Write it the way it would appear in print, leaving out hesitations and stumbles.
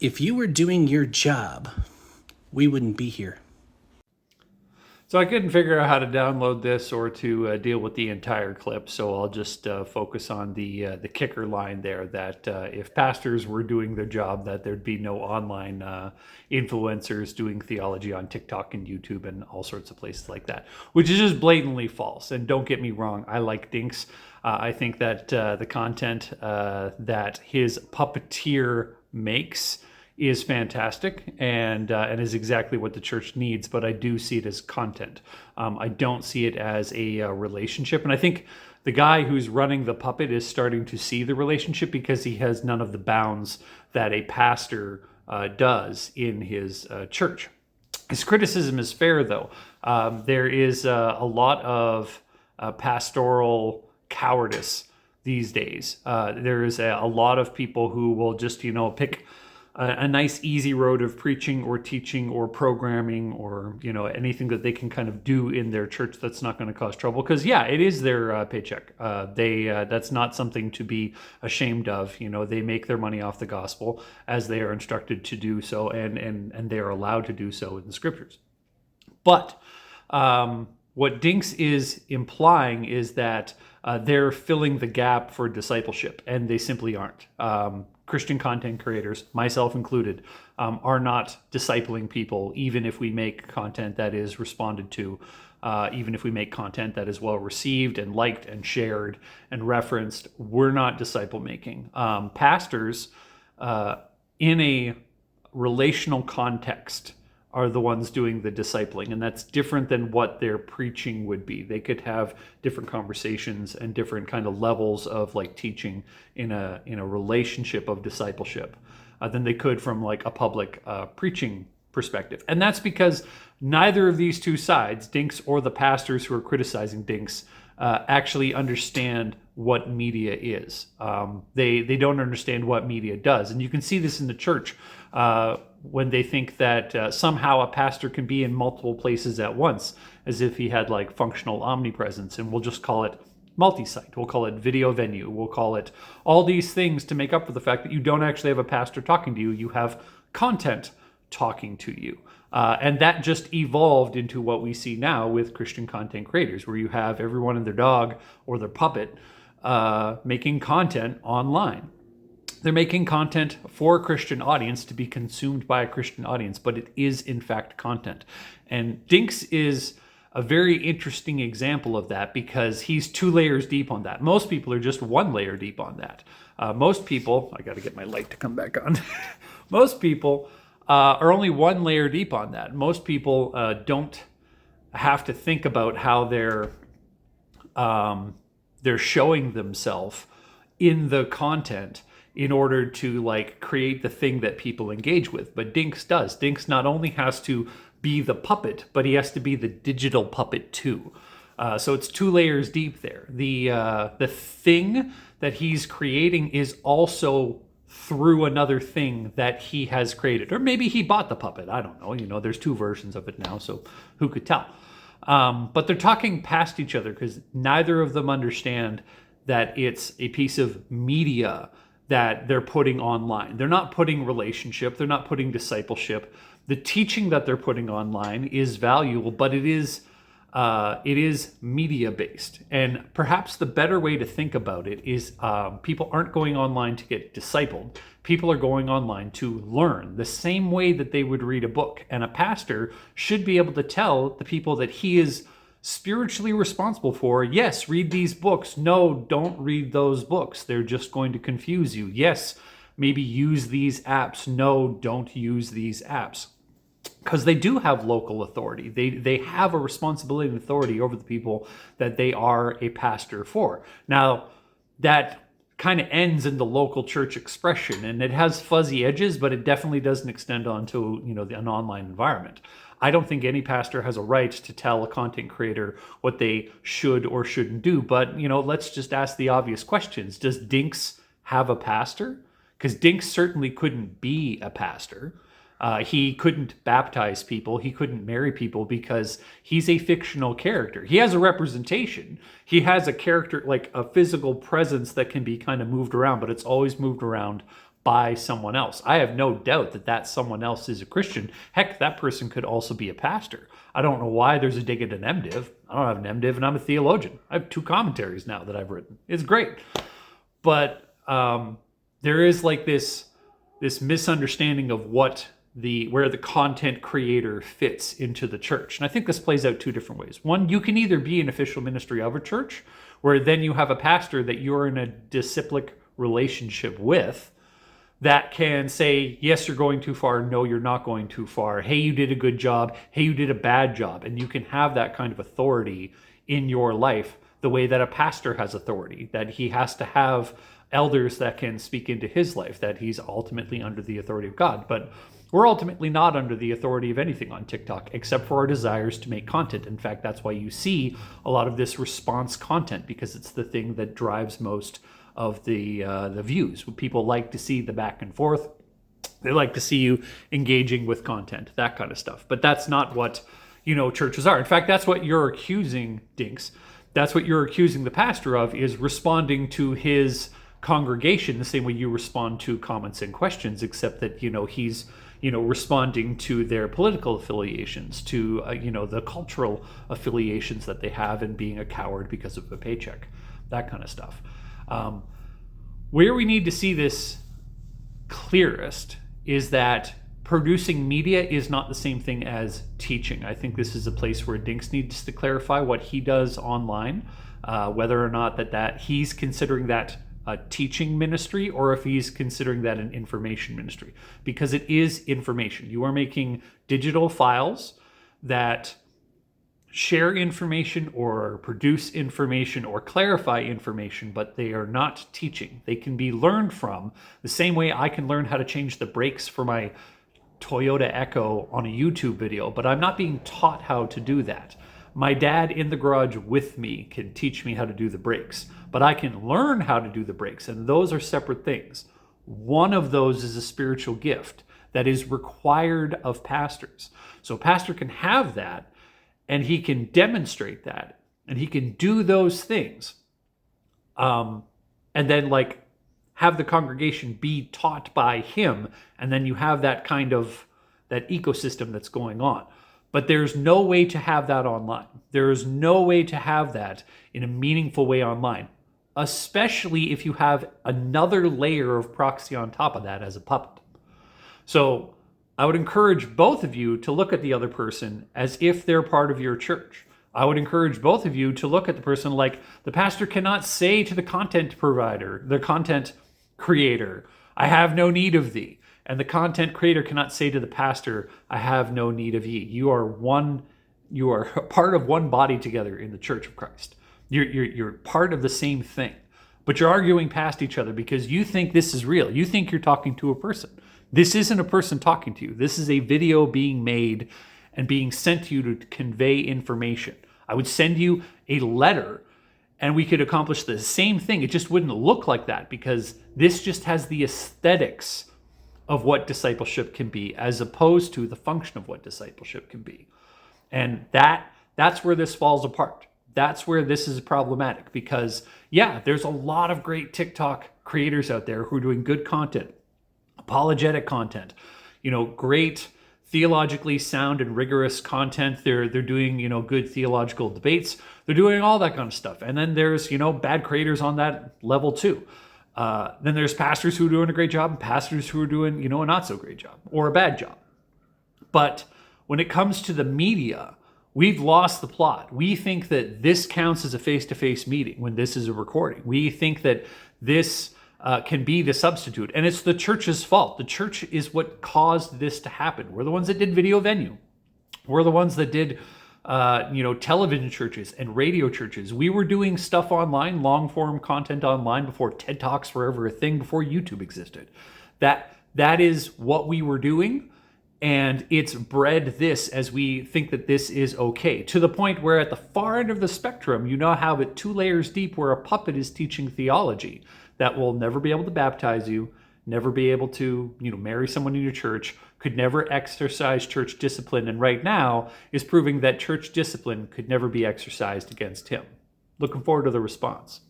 If you were doing your job, we wouldn't be here. So I couldn't figure out how to download this or to deal with the entire clip, so I'll just focus on the kicker line there that if pastors were doing their job, that there'd be no online influencers doing theology on TikTok and YouTube and all sorts of places like that, which is just blatantly false. And don't get me wrong, I like Dinks. I think that the content that his puppeteer makes is fantastic and is exactly what the church needs, but I do see it as content. I don't see it as a relationship, and I think the guy who's running the puppet is starting to see the relationship because he has none of the bounds that a pastor does in his church. His criticism is fair, though. There is a lot of pastoral cowardice these days. There is a lot of people who will just, pick a nice easy road of preaching or teaching or programming or anything that they can kind of do in their church that's not going to cause trouble, because it is their paycheck. That's not something to be ashamed of. They make their money off the gospel as they are instructed to do so, and they are allowed to do so in the scriptures. But what Dinks is implying is that they're filling the gap for discipleship, and they simply aren't. Christian content creators, myself included, are not discipling people, even if we make content that is responded to, even if we make content that is well received and liked and shared and referenced. We're not disciple making. Pastors in a relational context are the ones doing the discipling, and that's different than what their preaching would be. They could have different conversations and different kind of levels of teaching in a relationship of discipleship than they could from a public preaching perspective. And that's because neither of these two sides, Dinks or the pastors who are criticizing Dinks, actually understand what media is. They don't understand what media does, and you can see this in the church when they think that somehow a pastor can be in multiple places at once, as if he had functional omnipresence, and we'll just call it multi-site, we'll call it video venue, we'll call it all these things to make up for the fact that you don't actually have a pastor talking to you, you have content talking to you. And that just evolved into what we see now with Christian content creators, where you have everyone and their dog or their puppet making content online. They're making content for a Christian audience to be consumed by a Christian audience, but it is in fact content. And Dinks is a very interesting example of that because he's 2 layers deep on that. Most people are just 1 layer deep on that. Most people, I got to get my light to come back on. Most people are only 1 layer deep on that. Most people don't have to think about how they're showing themselves in the content in order to create the thing that people engage with. But Dinks does. Dinks not only has to be the puppet, but he has to be the digital puppet too. So it's 2 layers deep there. The thing that he's creating is also through another thing that he has created. Or maybe he bought the puppet. I don't know. There's 2 versions of it now, so who could tell? But they're talking past each other because neither of them understand that it's a piece of media that they're putting online. They're not putting relationship. They're not putting discipleship. The teaching that they're putting online is valuable, but it is media based. And perhaps the better way to think about it is people aren't going online to get discipled. People are going online to learn the same way that they would read a book. And a pastor should be able to tell the people that he is spiritually responsible for, yes, read these books. No, don't read those books. They're just going to confuse you. Yes, maybe use these apps. No, don't use these apps. Because they do have local authority. They have a responsibility and authority over the people that they are a pastor for. Now, that kind of ends in the local church expression, and it has fuzzy edges, but it definitely doesn't extend onto an online environment. I don't think any pastor has a right to tell a content creator what they should or shouldn't do. But, let's just ask the obvious questions. Does Dinks have a pastor? Because Dinks certainly couldn't be a pastor. He couldn't baptize people. He couldn't marry people because he's a fictional character. He has a representation. He has a character, like a physical presence that can be kind of moved around, but it's always moved around by someone else. I have no doubt that that someone else is a Christian. Heck, that person could also be a pastor. I don't know why there's a dig at an MDiv. I don't have an MDiv, and I'm a theologian. I have 2 commentaries now that I've written. It's great. But there is like this misunderstanding of where the content creator fits into the church. And I think this plays out 2 different ways. One, you can either be an official ministry of a church, where then you have a pastor that you're in a disciplic relationship with that can say, yes, you're going too far. No, you're not going too far. Hey, you did a good job. Hey, you did a bad job. And you can have that kind of authority in your life the way that a pastor has authority, that he has to have elders that can speak into his life, that he's ultimately under the authority of God. But we're ultimately not under the authority of anything on TikTok except for our desires to make content. In fact, that's why you see a lot of this response content, because it's the thing that drives most of the views. People like to see the back and forth. They like to see you engaging with content, that kind of stuff. But that's not what, churches are. In fact, that's what you're accusing, Dinks. That's what you're accusing the pastor of, is responding to his congregation the same way you respond to comments and questions, except that, he's responding to their political affiliations, to, the cultural affiliations that they have, and being a coward because of a paycheck, that kind of stuff. Where we need to see this clearest is that producing media is not the same thing as teaching. I think this is a place where Dinks needs to clarify what he does online, whether or not that he's considering that a teaching ministry, or if he's considering that an information ministry, because it is information. You are making digital files that share information or produce information or clarify information, but they are not teaching. They can be learned from the same way I can learn how to change the brakes for my Toyota Echo on a YouTube video, but I'm not being taught how to do that. My dad in the garage with me can teach me how to do the brakes, but I can learn how to do the brakes, and those are separate things. One of those is a spiritual gift that is required of pastors. So a pastor can have that, and he can demonstrate that, and he can do those things, and then have the congregation be taught by him, and then you have that kind of that ecosystem that's going on. But there's no way to have that online. There is no way to have that in a meaningful way online, especially if you have another layer of proxy on top of that as a puppet. So I would encourage both of you to look at the other person as if they're part of your church. I would encourage both of you to look at the person like the pastor cannot say to the content provider, the content creator, I have no need of thee. And the content creator cannot say to the pastor, I have no need of ye. You are part of one body together in the Church of Christ. You're part of the same thing, but you're arguing past each other because you think this is real. You think you're talking to a person. This isn't a person talking to you. This is a video being made and being sent to you to convey information. I would send you a letter and we could accomplish the same thing. It just wouldn't look like that because this just has the aesthetics of what discipleship can be as opposed to the function of what discipleship can be. And that's where this falls apart. That's where this is problematic because, yeah, there's a lot of great TikTok creators out there who are doing good content, apologetic content, great theologically sound and rigorous content. They're doing, good theological debates. They're doing all that kind of stuff. And then there's, bad creators on that level too. Then there's pastors who are doing a great job and pastors who are doing, a not so great job or a bad job. But when it comes to the media, we've lost the plot. We think that this counts as a face-to-face meeting when this is a recording. We think that this can be the substitute. And it's the church's fault. The church is what caused this to happen. We're the ones that did Video Venue. We're the ones that did television churches and radio churches. We were doing stuff online, long form content online before TED Talks were ever a thing, before YouTube existed. That is what we were doing. And it's bred this as we think that this is okay, to the point where at the far end of the spectrum, you now have it 2 layers deep where a puppet is teaching theology that will never be able to baptize you, never be able to, marry someone in your church, could never exercise church discipline, and right now is proving that church discipline could never be exercised against him. Looking forward to the response.